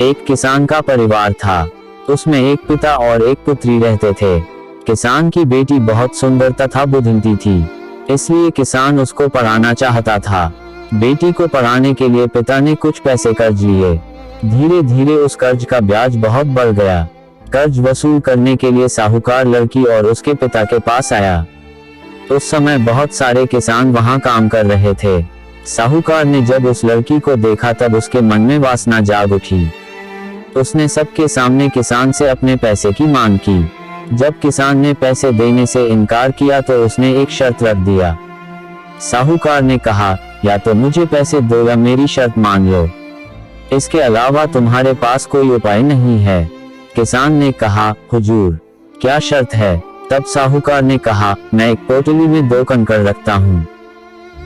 एक किसान का परिवार था। उसमें एक पिता और एक पुत्री रहते थे। किसान की बेटी बहुत सुंदर तथा बुद्धिमती थी, इसलिए किसान उसको पढ़ाना चाहता था। बेटी को पढ़ाने के लिए पिता ने कुछ पैसे कर्ज लिए। धीरे धीरे उस कर्ज का ब्याज बहुत बढ़ गया। कर्ज वसूल करने के लिए साहूकार लड़की और उसके पिता के पास आया। उस समय बहुत सारे किसान वहां काम कर रहे थे। साहूकार ने जब उस लड़की को देखा तब उसके मन में वासना जाग उठी। उसने सबके सामने किसान से अपने पैसे की मांग की। जब किसान ने पैसे देने से इनकार किया तो उसने एक शर्त रख दिया। साहूकार ने कहा, या तो मुझे पैसे दो या मेरी शर्त मान लो, इसके अलावा तुम्हारे पास कोई उपाय नहीं है। किसान ने कहा, हुजूर, क्या शर्त है? तब साहूकार ने कहा, मैं एक पोटली में 2 कंकड़ रखता हूँ।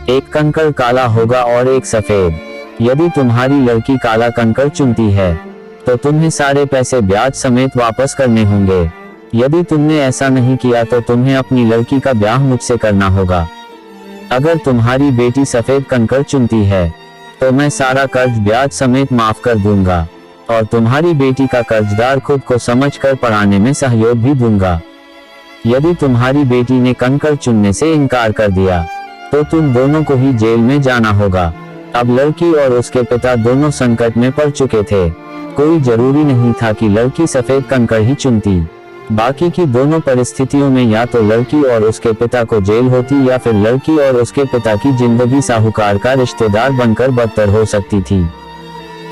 एक कंकड़ काला होगा और एक सफेद। यदि तुम्हारी लड़की काला कंकड़ चुनती है तो तुम्हें सारे पैसे ब्याज समेत वापस करने होंगे। यदि तुमने ऐसा नहीं किया तो तुम्हें अपनी लड़की का ब्याह मुझसे करना होगा। अगर तुम्हारी बेटी सफेद कंकड़ चुनती है तो मैं सारा कर्ज ब्याज समेत माफ कर दूंगा और तुम्हारी बेटी का कर्जदार खुद को समझकर पढ़ाने में सहयोग भी दूंगा। यदि तुम्हारी बेटी ने कंकड़ चुनने से इनकार कर दिया तो तुम दोनों को ही जेल में जाना होगा। अब लड़की और उसके पिता दोनों संकट में पड़ चुके थे। कोई जरूरी नहीं था कि लड़की सफेद कंकड़ ही चुनती। बाकी की दोनों परिस्थितियों में या तो लड़की और उसके पिता को जेल होती या फिर लड़की और उसके पिता की जिंदगी साहूकार का रिश्तेदार बनकर बदतर हो सकती थी।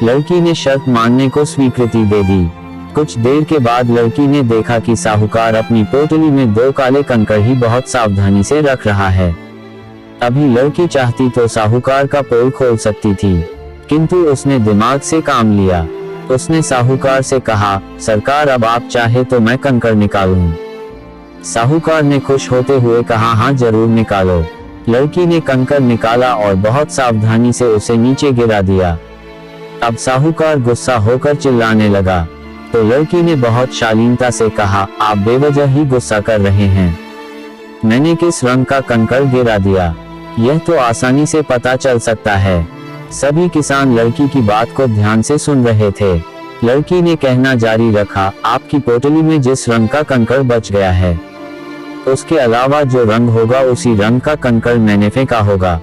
लड़की ने शर्त मानने को स्वीकृति दे दी। कुछ देर के बाद लड़की ने देखा कि साहूकार अपनी पोटली में 2 काले कंकड़ ही बहुत सावधानी से रख रहा है। अभी लड़की चाहती तो साहूकार का पोल खोल सकती थी, किंतु उसने दिमाग से काम लिया। उसने साहूकार से कहा, सरकार, अब आप चाहे तो मैं कंकड़ निकालूं। साहूकार ने खुश होते हुए कहा, हाँ जरूर निकालो। लड़की ने कंकड़ निकाला और बहुत सावधानी से उसे नीचे गिरा दिया। अब साहूकार गुस्सा होकर चिल्लाने लगा तो लड़की ने बहुत शालीनता से कहा, आप बेवजह ही गुस्सा कर रहे हैं। मैंने किस रंग का कंकड़ गिरा दिया यह तो आसानी से पता चल सकता है। सभी किसान लड़की की बात को ध्यान से सुन रहे थे। लड़की ने कहना जारी रखा, आपकी पोटली में जिस रंग का कंकड़ बच गया है उसके अलावा जो रंग होगा उसी रंग का कंकड़ मैंने फेंका होगा।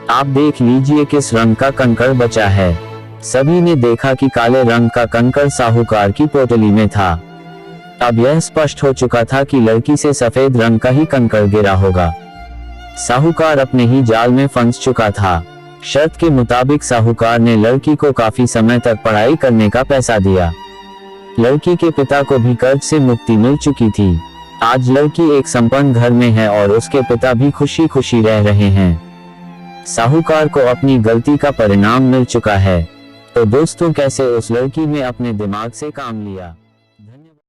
आप देख लीजिए किस रंग का कंकड़ बचा है। सभी ने देखा कि काले रंग का कंकड़ साहूकार की पोटली में था। अब यह स्पष्ट हो चुका था कि लड़की से सफेद रंग का ही कंकड़ गिरा होगा। साहूकार अपने ही जाल में फंस चुका था। शर्त के मुताबिक साहूकार ने लड़की को काफी समय तक पढ़ाई करने का पैसा दिया। लड़की के पिता को भी कर्ज से मुक्ति मिल चुकी थी। आज लड़की एक संपन्न घर में है और उसके पिता भी खुशी खुशी रह रहे हैं। साहूकार को अपनी गलती का परिणाम मिल चुका है। तो दोस्तों, कैसे उस लड़की ने अपने दिमाग से काम लिया।